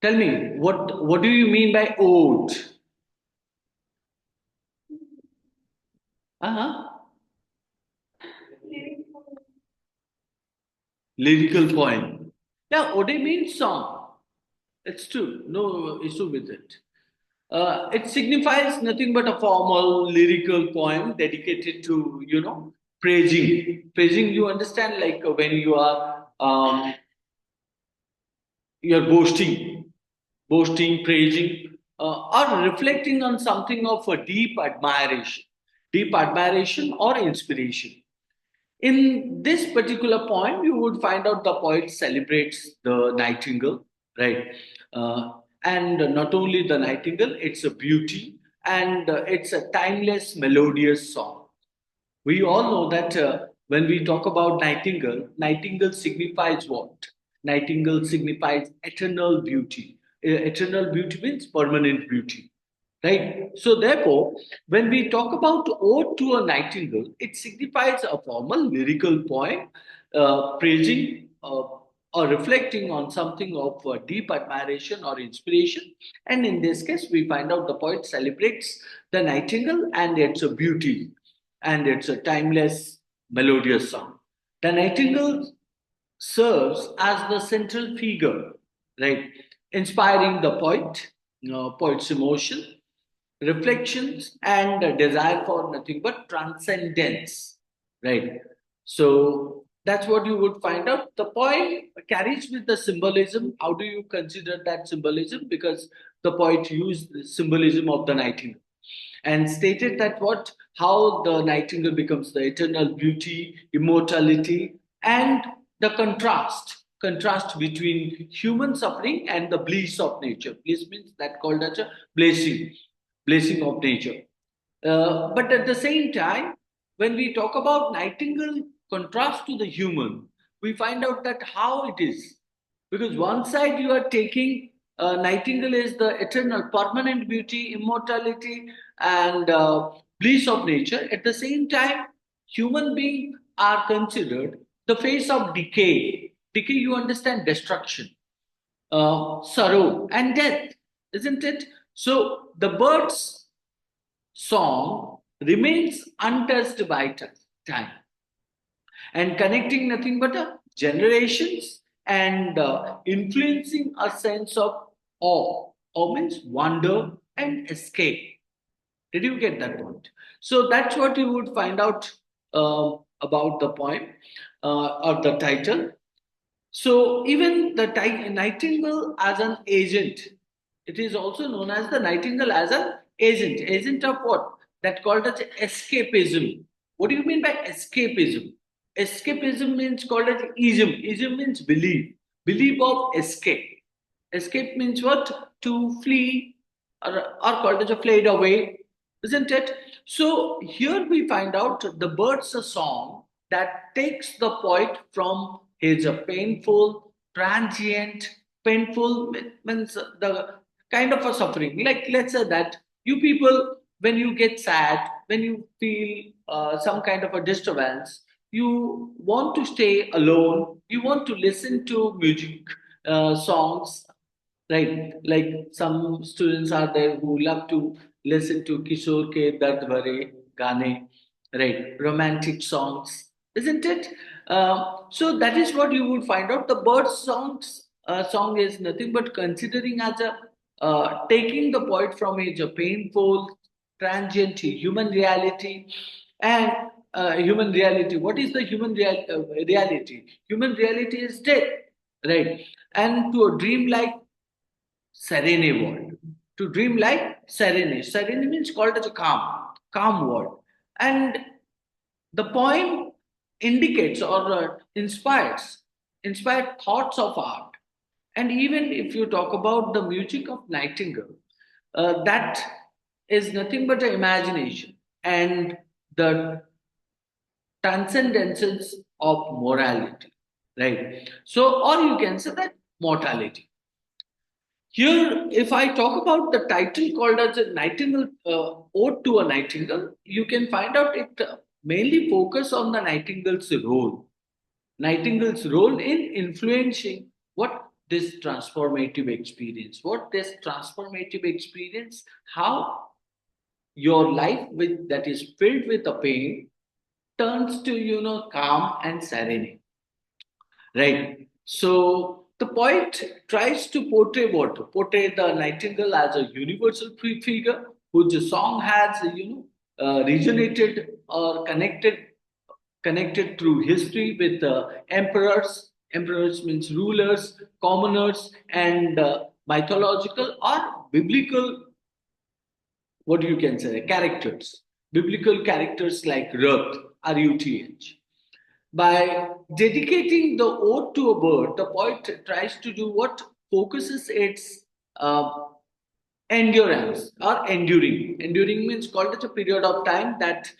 Tell me, what do you mean by ode? Uh-huh. Lyrical poem. Yeah, ode means song. It's true. No issue with it. It signifies nothing but a formal lyrical poem dedicated to, praising. Praising, you understand, like when you're boasting, praising, or reflecting on something of a deep admiration or inspiration. In this particular poem, you would find out the poet celebrates the nightingale, right? Uh, and not only the nightingale, it's a beauty and it's a timeless, melodious song. We all know that when we talk about nightingale, nightingale signifies what? Nightingale signifies eternal beauty. Eternal beauty means permanent beauty, right? So therefore, when we talk about ode to a nightingale, it signifies a formal lyrical poem praising or reflecting on something of deep admiration or inspiration. And in this case, we find out the poet celebrates the nightingale and its beauty, and it's a timeless, melodious song. The nightingale serves as the central figure, right? Inspiring the poet, poet's emotion, reflections, and a desire for nothing but transcendence, right? So that's what you would find out. The poem carries with the symbolism. How do you consider that symbolism? Because the poet used the symbolism of the nightingale and stated that what how the nightingale becomes the eternal beauty, immortality, and the contrast between human suffering and the bliss of nature. Bliss means that called as a blessing of nature. But at the same time, when we talk about nightingale contrast to the human, we find out that how it is. Because one side you are taking nightingale is the eternal, permanent beauty, immortality, and bliss of nature. At the same time, human beings are considered the face of decay. Decay, you understand, destruction, sorrow, and death, isn't it? So the birds song remains untouched by time and connecting nothing but generations and influencing a sense of awe. Awe means wonder and escape. Did you get that point? So that's what you would find out about the poem or the title. So even the nightingale as an agent, it is also known as the nightingale as an agent. Agent of what? That called as escapism. What do you mean by escapism? Escapism means called as ism. Ism means belief. Belief of escape. Escape means what? To flee or called as a flayed away, isn't it? So here we find out the bird's a song that takes the poet from his painful, transient, painful means the kind of a suffering. Like let's say that you people, when you get sad, when you feel some kind of a disturbance, you want to stay alone. You want to listen to music, songs, right? Like some students are there who love to listen to Kishore ke dard bhare gaane, right? Romantic songs, isn't it? So that is what you would find out. The bird songs song is nothing but considering as a taking the poet from a painful, transient human reality and human reality. What is the reality? Human reality is death, right? And to a dreamlike serene world. To dream like serene. Serene means called as a calm world. And the poem indicates or inspired thoughts of art. And even if you talk about the music of Nightingale, that is nothing but an imagination and the transcendences of morality, right? So, or you can say that mortality. Here, if I talk about the title called as a Nightingale, Ode to a Nightingale, you can find out it mainly focus on the Nightingale's role. Nightingale's role in influencing what this transformative experience. What this transformative experience? How your life with that is filled with a pain turns to calm and serenity, right? So the poet tries to portray what? Portray the nightingale as a universal figure whose song has resonated or connected through history with emperors. Emperors means rulers, commoners, and mythological or biblical, what you can say, characters. Biblical characters like Ruth, Ruth. By dedicating the ode to a bird, the poet tries to do what? Focuses its uh, endurance or enduring. Enduring means called as a period of time that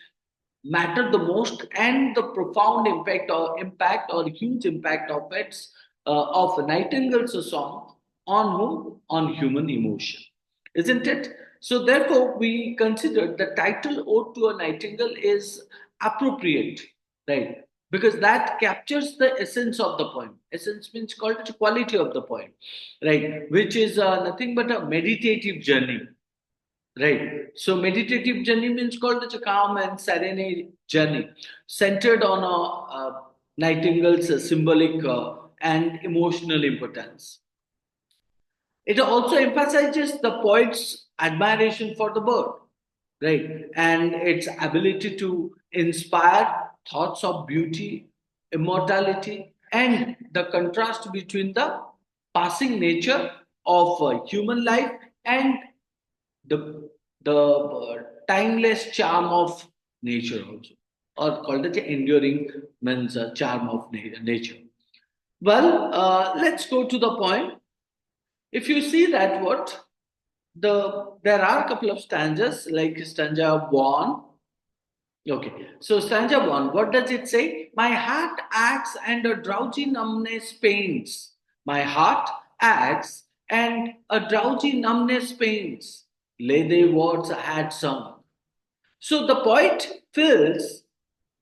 matter the most, and the profound impact or huge impact of its of Nightingale's song on whom? On human emotion, isn't it? So therefore, we consider the title "Ode to a Nightingale" is appropriate, right? Because that captures the essence of the poem. Essence means called as quality of the poem, right? Which is nothing but a meditative journey. Right. So meditative journey means called as a calm and serene journey, centered on a nightingale's symbolic and emotional importance. It also emphasizes the poet's admiration for the bird, right, and its ability to inspire thoughts of beauty, immortality, and the contrast between the passing nature of human life and the timeless charm of nature also, or called as the enduring means charm of nature. Well, let's go to the point. If you see that what there are a couple of stanzas like stanza 1. Okay, so stanza 1, what does it say? My heart acts and a drowsy numbness pains. My heart acts and a drowsy numbness pains. Lay they words I had sung. So the poet feels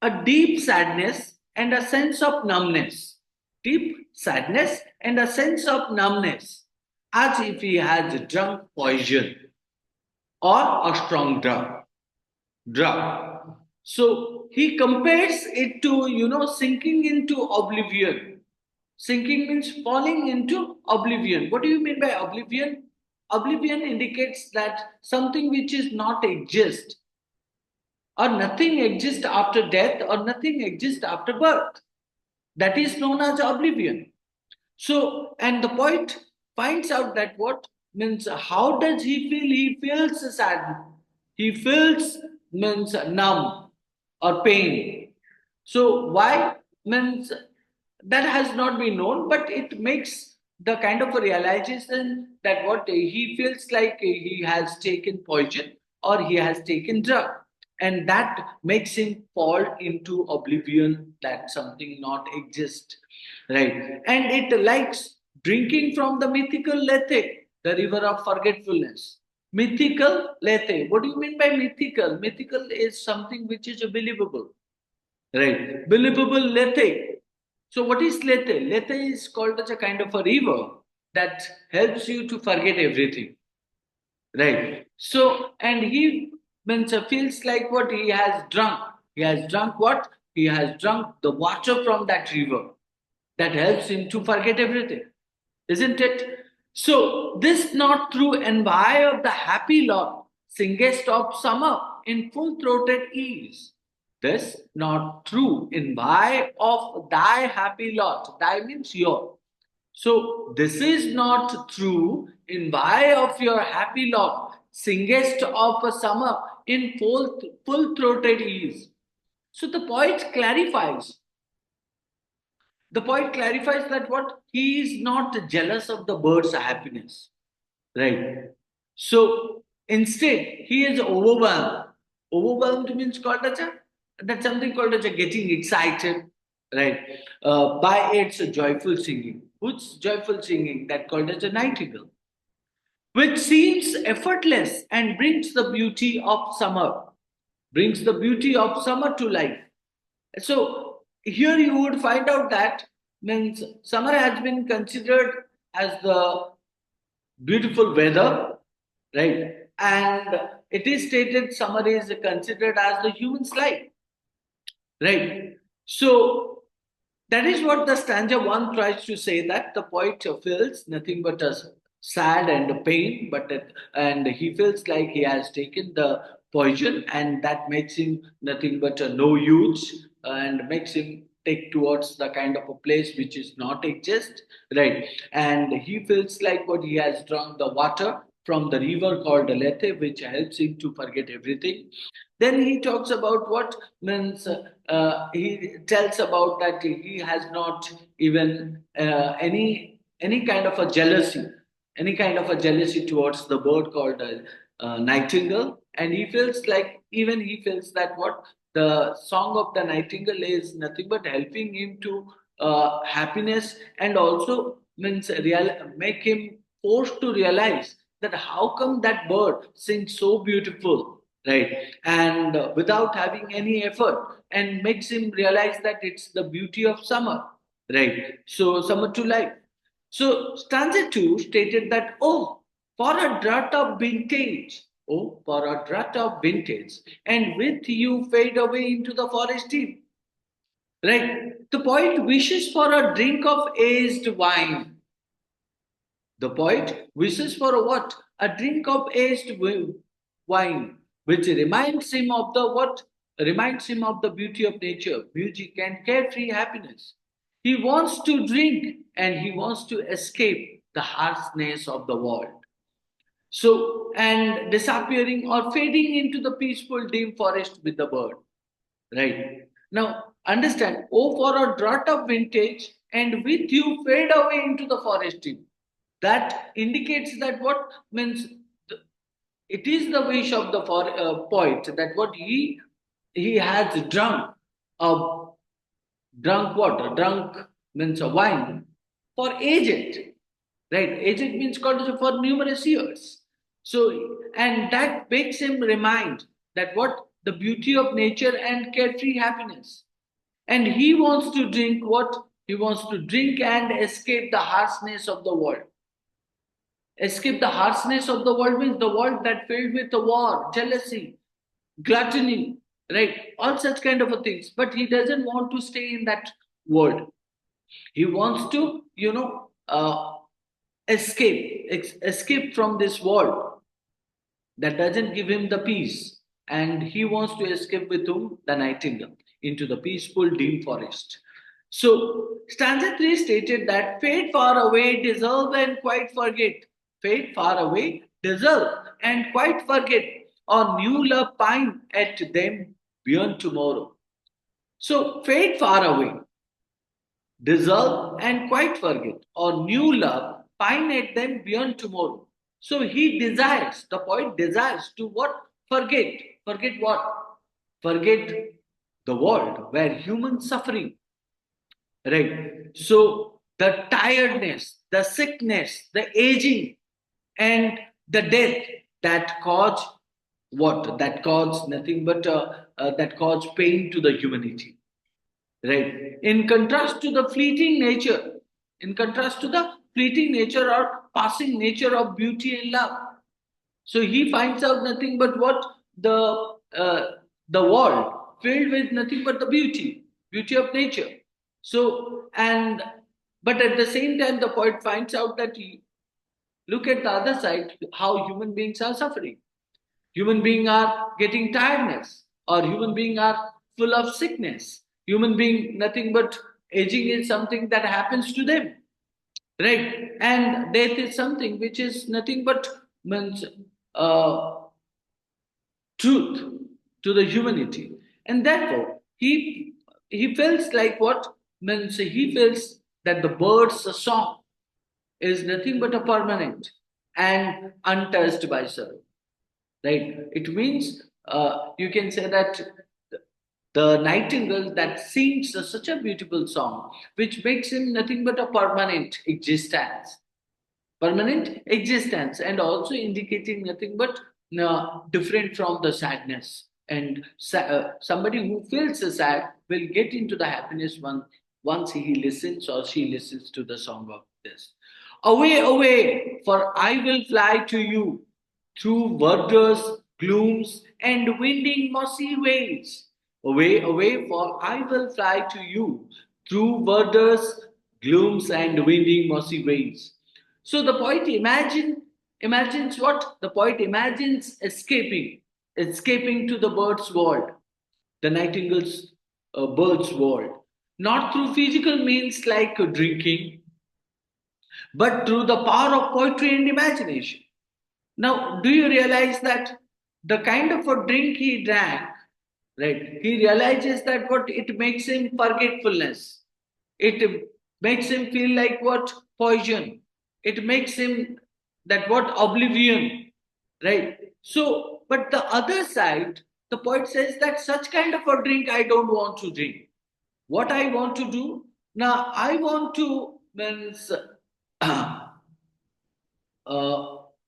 a deep sadness and a sense of numbness. Deep sadness and a sense of numbness, as if he has drunk poison or a strong drug. So he compares it to, sinking into oblivion. Sinking means falling into oblivion. What do you mean by oblivion? Oblivion indicates that something which is not exist, or nothing exists after death, or nothing exists after birth. That is known as oblivion. So, and the poet finds out that what means, how does he feel? He feels sad. He feels means numb or pain. So, why means that has not been known, but it makes the kind of a realization that what he feels like he has taken poison or he has taken drug, and that makes him fall into oblivion that something not exist, right? And it likes drinking from the mythical lethe, the river of forgetfulness. Mythical lethe. What do you mean by mythical? Mythical is something which is believable, right? Believable lethe. So what is lethe? Lethe is called as a kind of a river that helps you to forget everything, right? So and he means feels like what he has drunk. He has drunk what? He has drunk the water from that river that helps him to forget everything, isn't it? So this not through envy of the happy lot, singest of summer in full throated ease. This not true envy of thy happy lot. Thy means your. So this is not true envy of your happy lot, singest of a summer in full throated ease. So the poet clarifies that what he is not jealous of the bird's happiness, right? So instead, he is overwhelmed. Overwhelmed means called as a, that's something called as a getting excited, right? By its joyful singing. Whose joyful singing? That called as a nightingale, which seems effortless and brings the beauty of summer to life. So here you would find out that means summer has been considered as the beautiful weather, right? And it is stated summer is considered as the human's life, right? So that is what the stanza one tries to say, that the poet feels nothing but a sad and a pain, and he feels like he has taken the poison, and that makes him nothing but a no use, and makes him take towards the kind of a place which is not exist, right? And he feels like what he has drunk the water from the river called Lethe, which helps him to forget everything. Then he talks about what means, he tells about that he has not even any kind of a jealousy, any kind of a jealousy towards the bird called nightingale, and he feels like, even he feels that what the song of the nightingale is nothing but helping him to happiness, and also means make him forced to realize that how come that bird sings so beautiful, right? And without having any effort, and makes him realize that it's the beauty of summer, right? So summer to life. So stanza 2 stated that, oh, for a drought of vintage, oh, for a drought of vintage, and with you fade away into the forest deep, right? The poet wishes for a drink of aged wine. The poet wishes for a what? A drink of aged wine, which reminds him of the what? Reminds him of the beauty of nature, music and carefree happiness. He wants to drink and he wants to escape the harshness of the world. So, and disappearing or fading into the peaceful dim forest with the bird. Right. Now, understand, oh, for a draught of vintage, and with you fade away into the forest deep. That indicates that what means, it is the wish of the poet that what he has uh, drunk water, drunk means a wine for aged, right? Aged means called for numerous years. So, and that makes him remind that what the beauty of nature and carefree happiness. And he wants to drink what? He wants to drink and escape the harshness of the world. Escape the harshness of the world means the world that filled with the war, jealousy, gluttony, right? All such kind of a things. But he doesn't want to stay in that world. He wants to, escape from this world that doesn't give him the peace. And he wants to escape with whom? The nightingale, into the peaceful dim forest. So, stanza 3 stated that fade far away, dissolve and quite forget. Fade far away, dissolve and quite forget. Or new love pine at them beyond tomorrow. So, fade far away, dissolve and quite forget, or new love pine at them beyond tomorrow. So he desires, the poet desires to what? Forget. Forget what? Forget the world where human suffering, right? So the tiredness, the sickness, the aging, and the death that cause what? That cause nothing but that cause pain to the humanity. Right. In contrast to the fleeting nature, in contrast to the fleeting nature or passing nature of beauty and love. So he finds out nothing but what uh, the world filled with nothing but the beauty of nature. So and but at the same time, the poet finds out that look at the other side, how human beings are suffering. Human beings are getting tiredness, or human beings are full of sickness. Human being nothing but aging is something that happens to them, right? And death is something which is nothing but means uh, truth to the humanity, and therefore he feels like what means, he feels that the bird's song is nothing but a permanent and untouched by sorrow, right? It means you can say that the nightingale that sings such a beautiful song, which makes him nothing but a permanent existence, and also indicating nothing but different from the sadness. And somebody who feels sad will get into the happiness once he listens or she listens to the song of this. Away, away, for I will fly to you through verdurous glooms and winding mossy ways. Away, away, for I will fly to you through verdurous glooms and winding mossy ways. So the poet imagines what? The poet imagines escaping to the bird's world, the nightingale's bird's world, not through physical means like drinking, but through the power of poetry and imagination. Now, do you realize that the kind of a drink he drank, right? He realizes that what it makes him forgetfulness. It makes him feel like what poison. It makes him that what oblivion, right? So, but the other side, the poet says that such kind of a drink I don't want to drink. What I want to do now, I want to means uh,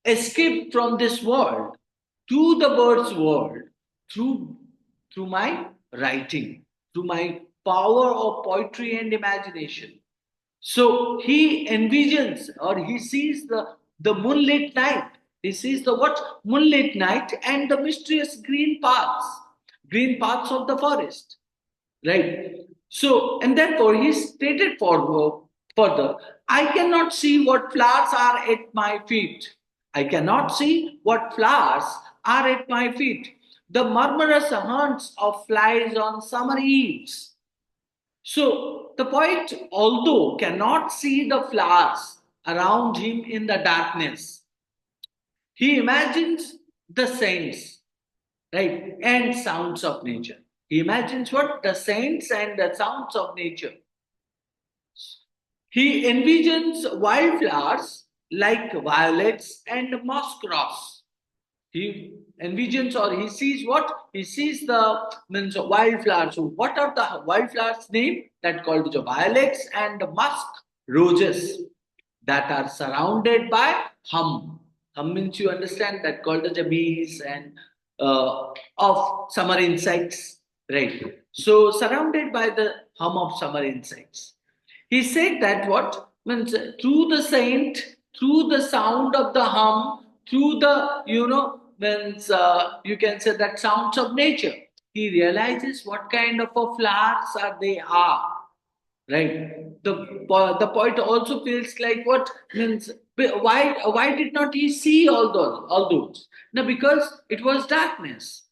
escape from this world to the bird's world through through my writing, through my power of poetry and imagination. So he envisions or he sees the moonlit night. He sees the what? Moonlit night and the mysterious green paths of the forest. Right. So, and therefore he stated further, I cannot see what flowers are at my feet. I cannot see what flowers are at my feet. The murmurous haunts of flies on summer eves. So the poet, although cannot see the flowers around him in the darkness, he imagines the scents, right, and sounds of nature. He imagines what? The scents and the sounds of nature. He envisions wildflowers like violets and moss. He envisions or he sees what? He sees the means of wildflowers. So what are the wildflowers name? That called the violets and musk roses that are surrounded by hum. Hum means you understand that called as the bees and of summer insects, right? So surrounded by the hum of summer insects. He said that what means through the saint, through the sound of the hum, through the means you can say that sounds of nature. He realizes what kind of a flowers are they are, right? The poet also feels like what means why did not he see all those? Now because it was darkness,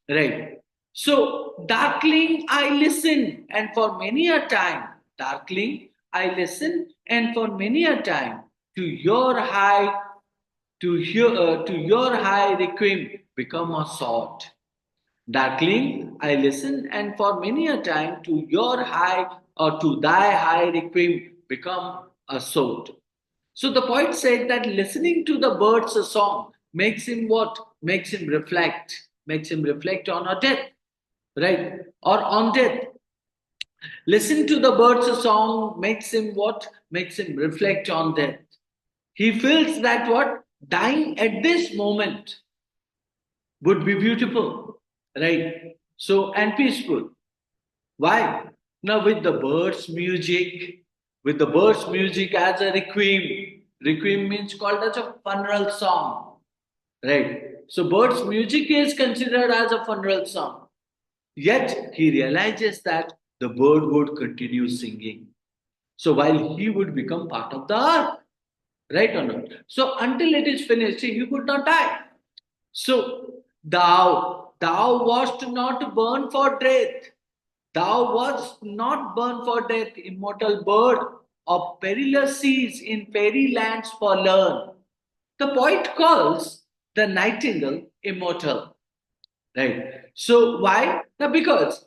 right? So darkling I listen, and for many a time, darkling I listen, and for many a time to your high to your high requiem become a sword. Darkling, I listen, and for many a time to your high or to thy high requiem become a sword. So the poet said that listening to the bird's song makes him what? Makes him reflect. Makes him reflect on a death, right? Or on death. Listen to the bird's song makes him what? Makes him reflect on death. He feels that what? Dying at this moment would be beautiful, right? So, and peaceful. Why? Now, with the birds' music as a requiem. Requiem means called as a funeral song, right? So, birds' music is considered as a funeral song. Yet, he realizes that the bird would continue singing. So, while he would become part of the earth, right or not? So, until it is finished, he would not die. So, thou wast not born for death. Thou wast not born for death, immortal bird of perilous seas in fairy lands forlorn. The poet calls the nightingale immortal, right? So why? Now because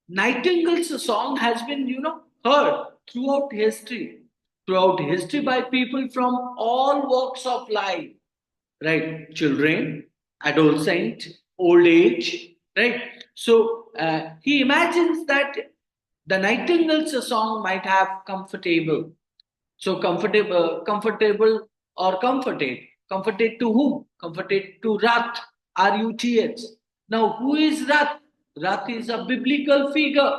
nightingale's song has been, heard throughout history by people from all walks of life, right? Children, adolescent, old age, right? So he imagines that the nightingale's song might have comfortable. So comfortable or comforted. Comforted to whom? Comforted to Rath, Ruth. Now, who is Rath? Rath is a biblical figure.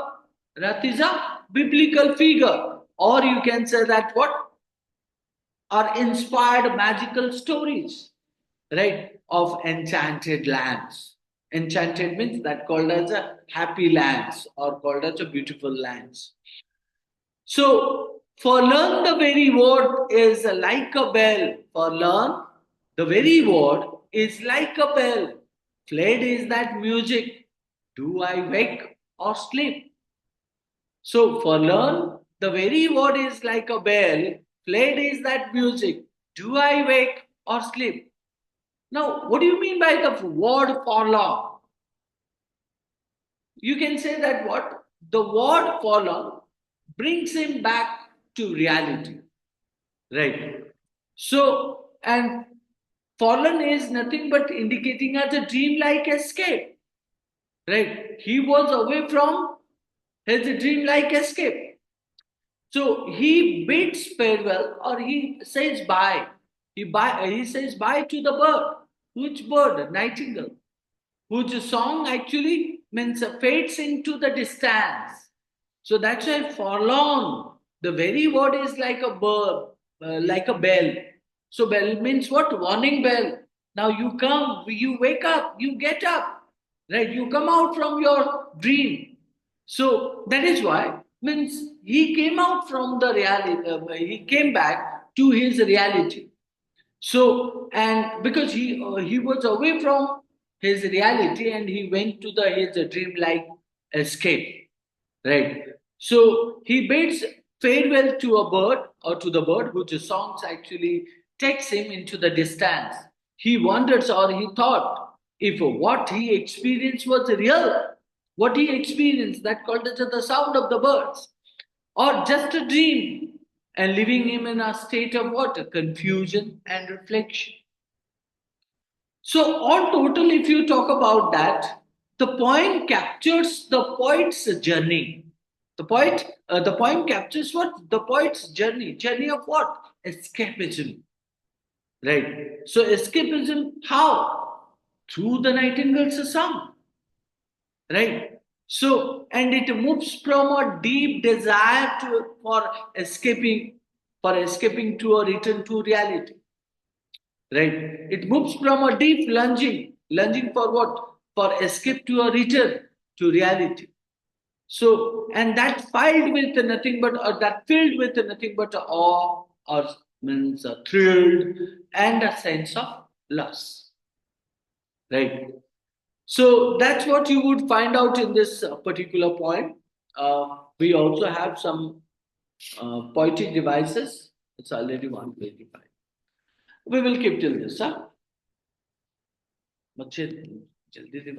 Rath is a biblical figure. Or you can say that what? are inspired magical stories, right, of enchanted lands. Enchanted means that called as a happy lands or called as a beautiful lands. So, for learn the very word is like a bell. For learn the very word is like a bell. Played is that music. Do I wake or sleep? So, for learn the very word is like a bell. Played is that music. Do I wake or sleep? Now, what do you mean by the word for learn? You can say that what? The word for learn brings him back to reality. Right. So, and fallen is nothing but indicating as a dreamlike escape. Right. He was away from his dreamlike escape. So he bids farewell or he says bye. He says bye to the bird. Which bird? Nightingale. Whose song actually means fades into the distance. So that's why forlorn. The very word is like a bird, like a bell. So bell means what? Warning bell. Now you come, you wake up, you get up, right? You come out from your dream. So that is why means he came out from the reality. He came back to his reality. So, and because he was away from his reality and he went to the his dreamlike escape, right? So he bids farewell to a bird or to the bird, whose songs actually takes him into the distance. He wonders or he thought if what he experienced was real, what he experienced that called as the sound of the birds, or just a dream, and leaving him in a state of what? Confusion and reflection. So, all total, if you talk about that, the poem captures the poet's journey. The poem captures what? The poet's journey. Journey of what? Escapism. Right. So, escapism, how? Through the nightingale's song. Right. So, and it moves from a deep desire escaping for escaping to a return to reality, right? It moves from a deep lunging for what? For escape to a return to reality. So, and that filled with nothing but that filled with nothing but awe or means a thrilled and a sense of loss, right? So that's what you would find out in this particular poem. We also have some poetic devices. It's already 125. We will keep till this, huh? बच्चे जल्दी से